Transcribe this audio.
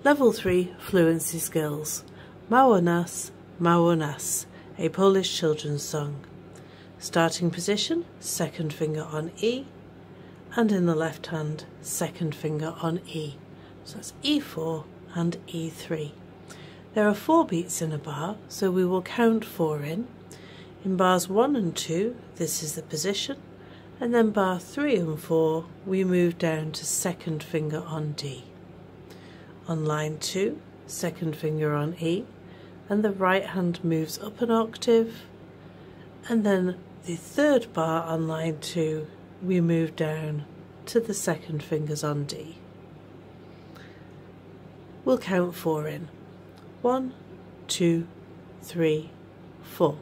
Level 3 Fluency Skills. Mało nas, mało nas, a Polish children's song. Starting position, second finger on E, and in the left hand, second finger on E. So that's E4 and E3. There are 4 beats in a bar, so we will count 4 in. In bars 1 and 2, this is the position, and then bar 3 and 4, we move down to second finger on D. On line 2, second finger on E, and the right hand moves up an octave, and then the third bar on line 2, we move down to the second fingers on D. We'll count 4 in. 1, 2, 3, 4.